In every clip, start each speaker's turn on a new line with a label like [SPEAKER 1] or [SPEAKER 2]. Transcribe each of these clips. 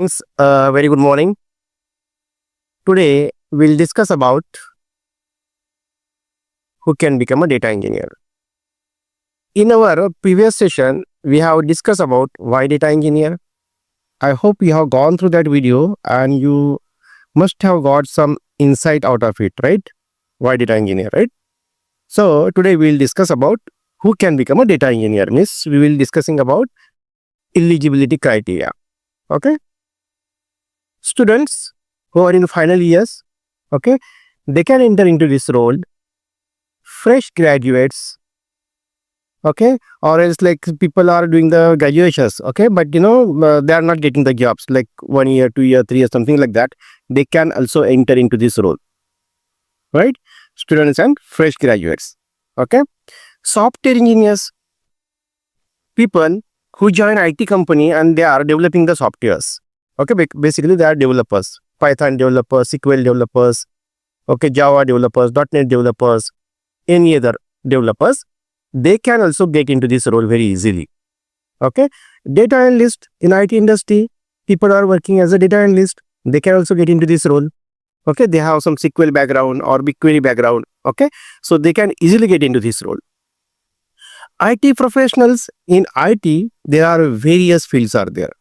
[SPEAKER 1] Very good morning. Today we'll discuss about who can become a data engineer. In our previous session, we have discussed about why data engineer. I hope you have gone through that video and you must have got some insight out of it, right? Why data engineer, right? So today we'll discuss about who can become a data engineer. Means we will discussing about eligibility criteria. Okay, students who are in final years, okay, they can enter into this role. Fresh graduates, okay, or else like people are doing the graduations, okay, but they are not getting the jobs like 1 year, 2 year, 3 years, something like that. They can also enter into this role, right? Students and fresh graduates, okay. Software engineers, people who join IT company and they are developing the softwares, okay. Basically they are developers, Python developers, SQL developers, okay, Java developers, .NET developers, any other developers, they can also get into this role very easily. Okay, data analyst in IT industry, people are working as a data analyst, they can also get into this role. Okay, they have some SQL background or BigQuery background. Okay, so they can easily get into this role. IT professionals in IT, there are various fields are there,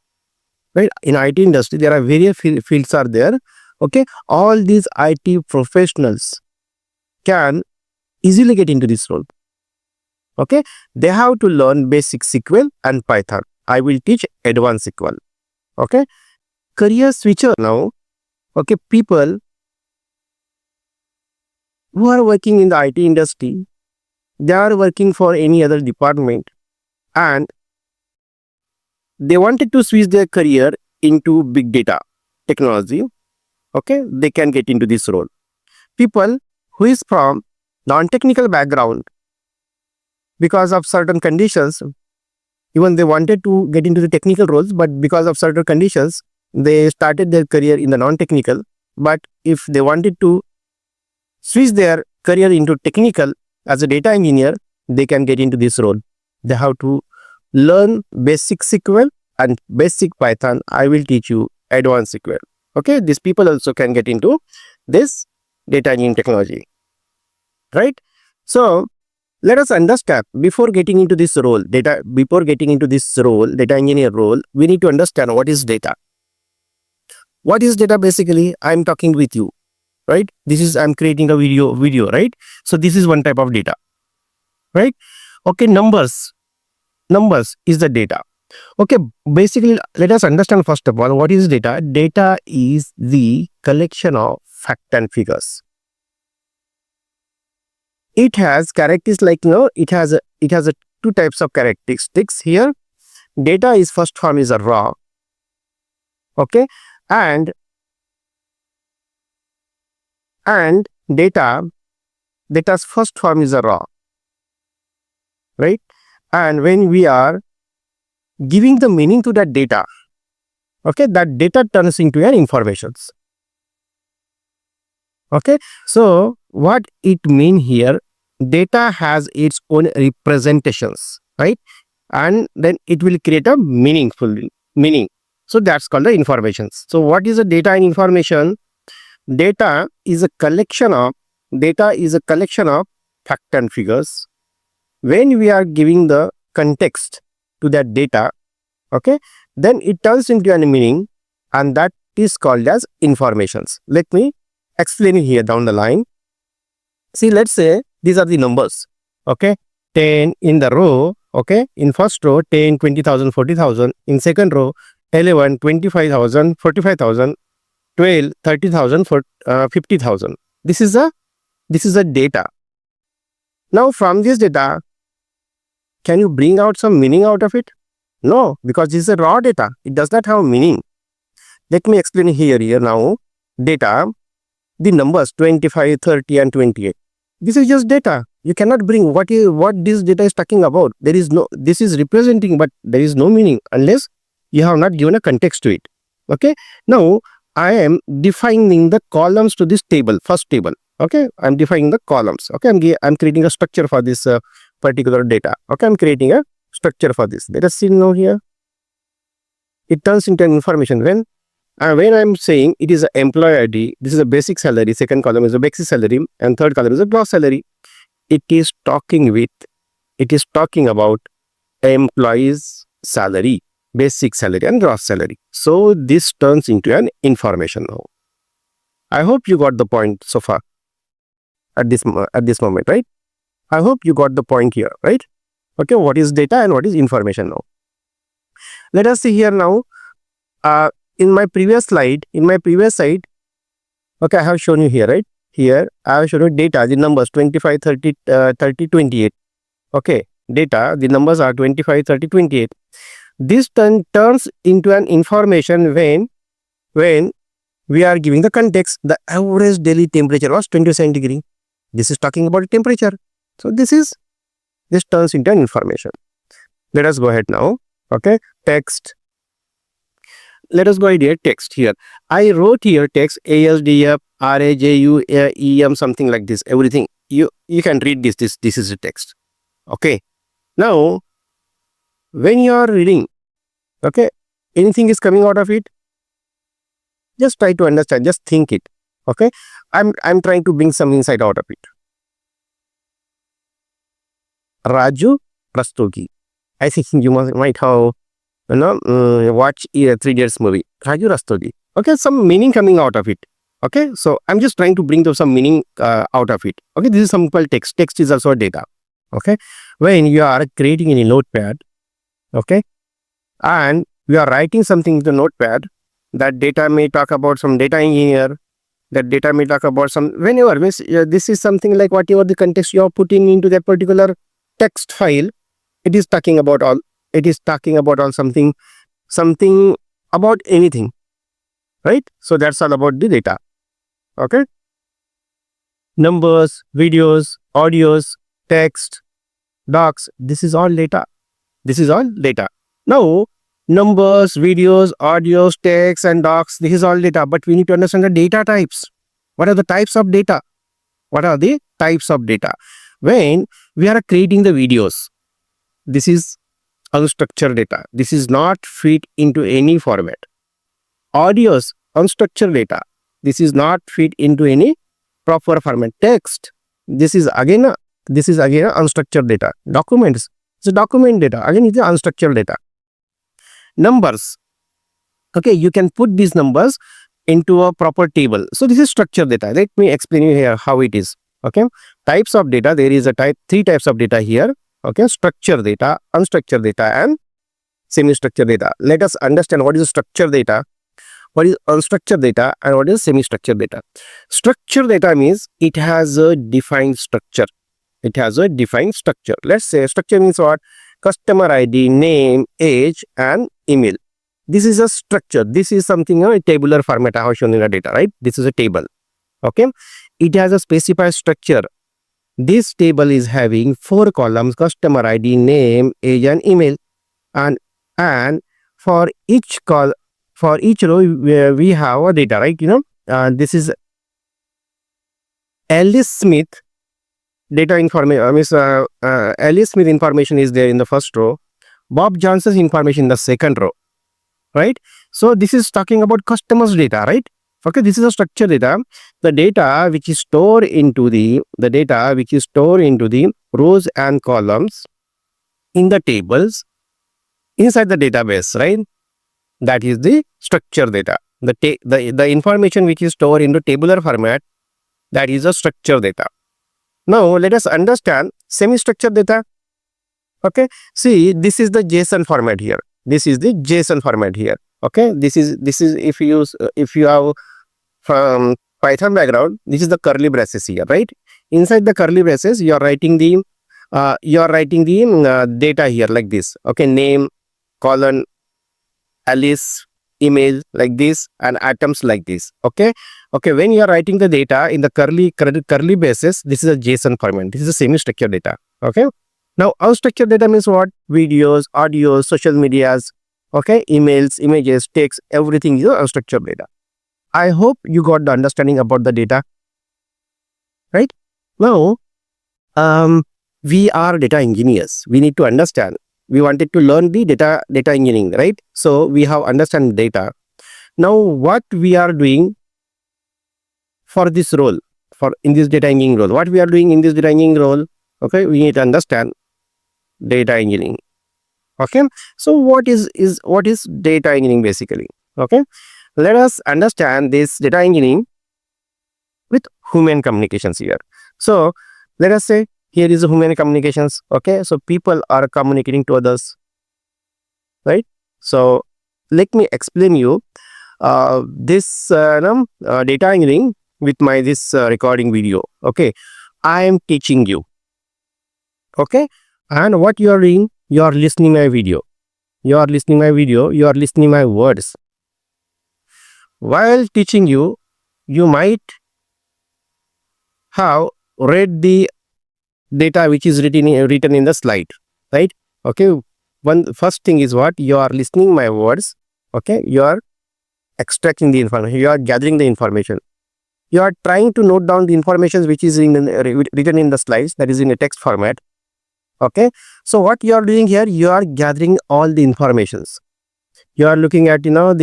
[SPEAKER 1] right? In IT industry, there are various fields are there. Okay, all these IT professionals can easily get into this role. Okay, they have to learn basic SQL and Python. I will teach advanced SQL. Okay, career switcher now. Okay, people who are working in the IT industry, they are working for any other department and they wanted to switch their career into big data technology. Okay, they can get into this role. People who is from non-technical background, because of certain conditions, even they wanted to get into the technical roles, but because of certain conditions, they started their career in the non-technical. But if they wanted to switch their career into technical as a data engineer, they can get into this role. They have to learn basic SQL and basic Python. I will teach you advanced SQL. Okay, these people also can get into this data engineering technology, right? So let us understand, before getting into this role, data engineer role, we need to understand what is data. What is data? Basically, I'm talking with you, right? I'm creating a video, right? So this is one type of data, right? Okay, numbers is the data. Okay, basically, let us understand first of all, what is data? Data is the collection of fact and figures. It has characteristics like, it has a two types of characteristics here. Data is first form is a raw, okay, and data's first form is a raw, right? And when we are giving the meaning to that data, okay, that data turns into an informations. Okay, so what it mean here, data has its own representations, right? And then it will create a meaningful meaning. So that's called the informations. So what is a data and information? Data is a collection of fact and figures. When we are giving the context to that data, okay, then it turns into a meaning, and that is called as informations. Let me explain it here down the line. See, let's say these are the numbers, okay, 10 in the row, okay, in first row 10, 20,000, 40,000, in second row 11, 25,000, 45,000, 12, 30,000, 50,000. This is a data. Now from this data, can you bring out some meaning out of it? No, because this is a raw data. It does not have meaning. Let me explain here now. Data, the numbers 25, 30 and 28. This is just data. You cannot bring what this data is talking about. This is representing, but there is no meaning unless you have not given a context to it. Okay. Now I am defining the columns to this table, first table. Okay. I'm defining the columns. Okay. I'm creating a structure for this particular data. Okay. I'm creating a structure for this. Let us see now here. It turns into an information when And when I'm saying it is an employee ID, this is a basic salary, second column is a basic salary, and third column is a gross salary. It is talking about employee's salary, basic salary and gross salary. So this turns into an information now. I hope you got the point so far at this moment, right? I hope you got the point here, right? Okay, what is data and what is information now? Let us see here now. In my previous slide, okay, I have shown you here, right? Here, I have shown you data, the numbers 25, 30, 30, 28. Okay, data, the numbers are 25, 30, 28. This turns into an information when we are giving the context. The average daily temperature was 27 degree. This is talking about temperature. So this turns into an information. Let us go ahead now. Okay, text. Let us go ahead here, text here. I wrote here text ASDF, RAJU, EM, something like this, everything. You can read this is a text. Okay. Now, when you are reading, okay, anything is coming out of it, just try to understand, just think it. Okay. I'm trying to bring some insight out of it. Raju Rastogi. I think you might have watch 3 Idiots movie. Raju Rastogi. Okay, some meaning coming out of it. Okay, so I'm just trying to bring some meaning out of it. Okay, this is simple text. Text is also data. Okay, when you are creating any notepad, okay, and you are writing something in the notepad, that data may talk about some data engineer, that data may talk about some, whenever this is something like whatever the context you are putting into that particular text file, it is talking about all something about anything, right? So that's all about the data. Okay, numbers, videos, audios, text, docs, this is all data. Now, numbers, videos, audios, text and docs, this is all data, but we need to understand the data types. What are the types of data? When we are creating the videos, this is unstructured data. This is not fit into any format. Audios, unstructured data. This is not fit into any proper format. Text, this is again a unstructured data. Documents, it's a document data. Again, it's a unstructured data. Numbers, okay, you can put these numbers into a proper table. So this is structured data. Let me explain you here how it is. Okay, types of data. There is three types of data here. Okay, structured data, unstructured data and semi-structured data. Let us understand what is structured data, what is unstructured data and what is semi-structured data. Structured data means it has a defined structure. Let's say structure means what? Customer ID, name, age and email. This is a structure. This is something a tabular format I have shown in the data, right? This is a table. Okay, it has a specified structure. This table is having 4 columns: customer ID, name, age and email. And for each row we have a data, right? This is Alice Smith data information. Alice Smith information is there in the first row. Bob Johnson's information in the second row, right? So this is talking about customers data, right? Okay, this is a structured data. The data which is stored into the rows and columns in the tables inside the database, right? That is the structured data. The information which is stored in the tabular format, that is a structured data. Now let us understand semi-structured data. Okay, see, this is the JSON format here. Okay, this is if you have from Python background, this is the curly braces here, right? Inside the curly braces, you are writing the data here like this. Okay, name, colon, Alice, email like this, and atoms like this. Okay, when you are writing the data in the curly braces, this is a JSON format. This is a semi-structured data. Okay, now unstructured data means what? Videos, audios, social medias, okay, emails, images, text, everything is unstructured data. I hope you got the understanding about the data, right? Now, we are data engineers. We need to understand. We wanted to learn the data engineering, right? So we have understand data. Now what we are doing for this role, for in this data engineering role, what we are doing in this data engineering role, okay, we need to understand data engineering. Okay, so what is data engineering basically? Okay, let us understand this data engineering with human communications here. So let us say here is human communications. Okay, so people are communicating to others, right? So let me explain you this data engineering with my this recording video. Okay, I am teaching you. Okay, and what you are doing, you are listening my video, you are listening my video, you are listening my words. While teaching you, you might have read the data which is written in the slide, right? Okay, one first thing is what you are listening my words. Okay, you are extracting the information, you are gathering the information, you are trying to note down the information which is written in the slides, that is in a text format. Okay, so what you are doing here, you are gathering all the informations, you are looking at whatever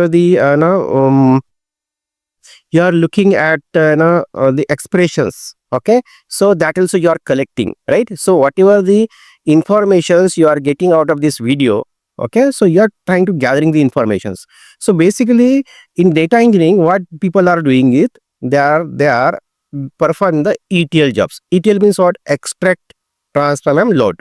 [SPEAKER 1] the you are looking at the expressions. Okay, so that also you are collecting, right? So whatever the informations you are getting out of this video, okay, so you are trying to gathering the informations. So basically in data engineering, what people are doing is they are performing the ETL jobs. ETL means what? Extract, transform and load.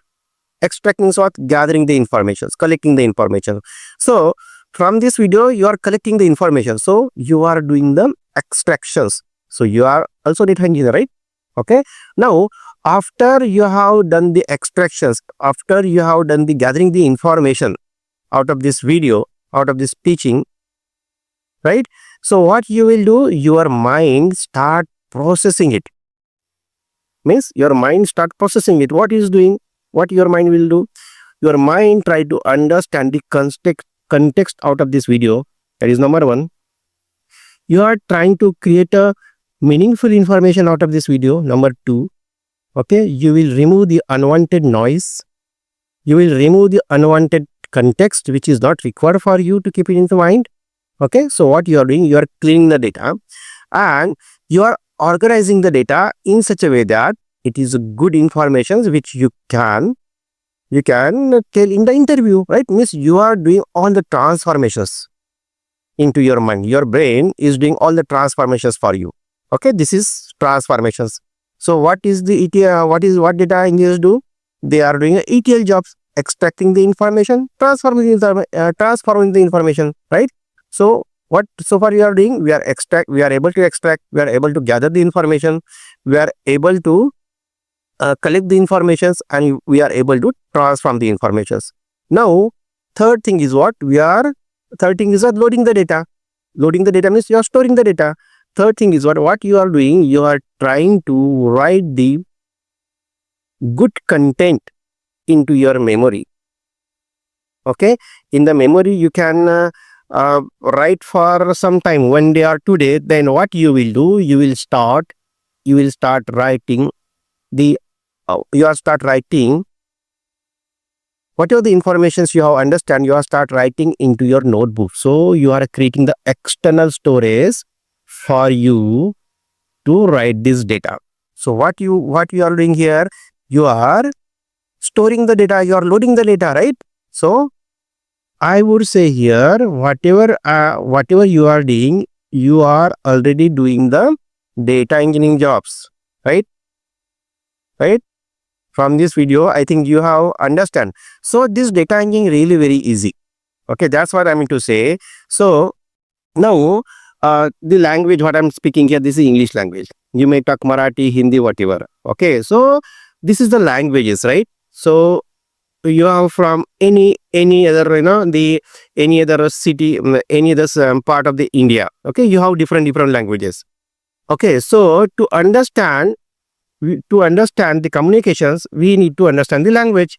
[SPEAKER 1] Extract means what? Gathering the informations, collecting the information. So from this video you are collecting the information, so you are doing the extractions, so you are also data engineer, right? Okay, now after you have done the extractions, after you have done the gathering the information out of this video, out of this teaching, right? So what you will do, your mind start processing it. Means your mind start processing it. What is doing? What your mind will do? Your mind try to understand the context out of this video. That is number one. You are trying to create a meaningful information out of this video. Number two. Okay, you will remove the unwanted noise. You will remove the unwanted context which is not required for you to keep it in the mind. Okay, so what you are doing, you are cleaning the data and you are organizing the data in such a way that it is good information which you can tell in the interview, right? Means you are doing all the transformations into your mind. Your brain is doing all the transformations for you. Okay, this is transformations. So what is the ETL? What data engineers do? They are doing ETL jobs, extracting the information, transforming the information, right? So what so far we are doing, we are able to extract, we are able to gather the information, we are able to collect the informations, and we are able to transform the informations. Now third thing is what loading the data. Loading the data means you are storing the data. Third thing is what you are doing, you are trying to write the good content into your memory. Okay, in the memory you can write for some time, 1 day or 2 days. Then what you will do, you will start writing the whatever the informations you have understand, you are start writing into your notebook. So you are creating the external storage for you to write this data. So what you are doing here, you are storing the data, you are loading the data, right? So I would say here, whatever you are doing, you are already doing the data engineering jobs, right? From this video, I think you have understand. So this data engineering really very easy. Okay, that's what I mean to say. So now the language what I'm speaking here, this is English language. You may talk Marathi, Hindi, whatever. Okay, so this is the languages, right? So you have from any other any other city, any other part of the India. Okay, you have different languages. Okay, so to understand the communications, we need to understand the language.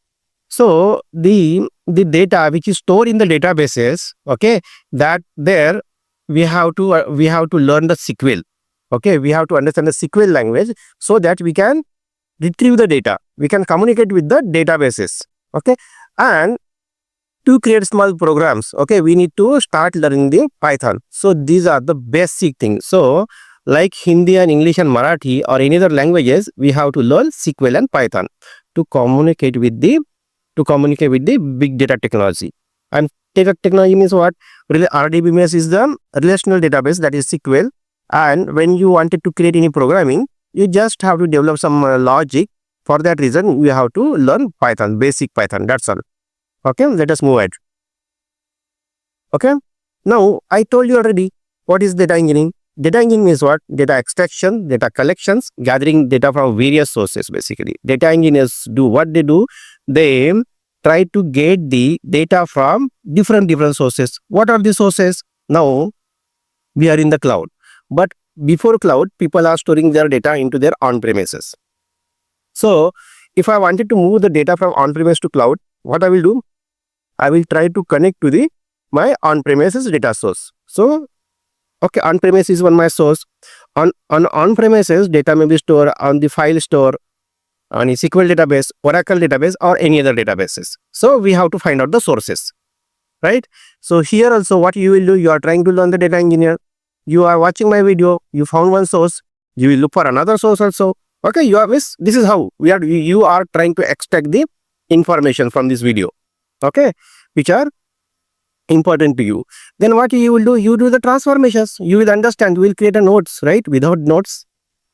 [SPEAKER 1] So the data which is stored in the databases, okay, that there we have to learn the SQL. Okay, we have to understand the SQL language so that we can retrieve the data, we can communicate with the databases. Okay, and to create small programs, okay, we need to start learning the Python. So these are the basic things. So like Hindi and English and Marathi or any other languages, we have to learn SQL and Python to communicate with the big data technology. And data technology means what? RDBMS is the relational database, that is SQL. And when you wanted to create any programming, you just have to develop some logic. For that reason, you have to learn Python, basic Python. That's all. Okay, let us move ahead. Okay, now I told you already what is data engineering. Data engineering is what? Data extraction, data collections, gathering data from various sources. Basically, data engineers do what they do. They try to get the data from different sources. What are the sources? Now we are in the cloud, but before cloud, people are storing their data into their on-premises. So if I wanted to move the data from on-premise to cloud, what I will do? I will try to connect to my on-premises data source. So, okay, on-premise is one my source. On-premises data may be stored on the file store, on a SQL database, Oracle database, or any other databases. So we have to find out the sources, right? So here also what you will do, you are trying to learn the data engineer. You are watching my video, you found one source, you will look for another source also. Okay, this is how you are trying to extract the information from this video, okay, which are important to you. Then what you will do, you do the transformations. You will understand, you will create a notes, right? Without notes,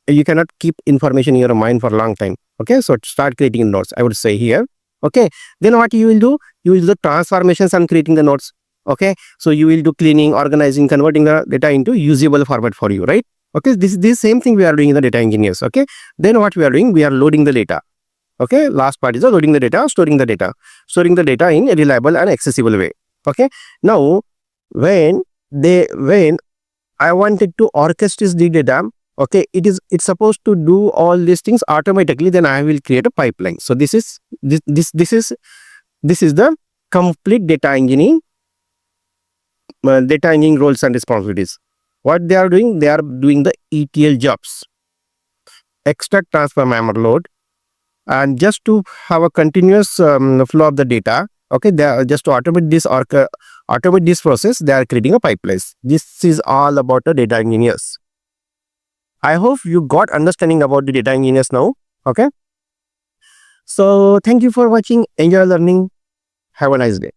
[SPEAKER 1] you cannot keep information in your mind for a long time. Okay, so start creating notes, I would say here. Okay, then what you will do, you will do transformations and creating the notes. Okay, so you will do cleaning, organizing, converting the data into usable format for you, right? Okay, this same thing we are doing in the data engineers. Okay, then what we are doing, we are loading the data. Okay, last part is the loading the data, storing the data in a reliable and accessible way. Okay, now when I wanted to orchestrate the data, okay, it's supposed to do all these things automatically, then I will create a pipeline. So this is the complete data engineering roles and responsibilities. What they are doing the ETL jobs: extract, transfer, memory, load, and just to have a continuous flow of the data. Okay, they are just to automate this process, they are creating a pipeline. This is all about the data engineers. I hope you got understanding about the data engineers now. Okay, so thank you for watching. Enjoy learning. Have a nice day.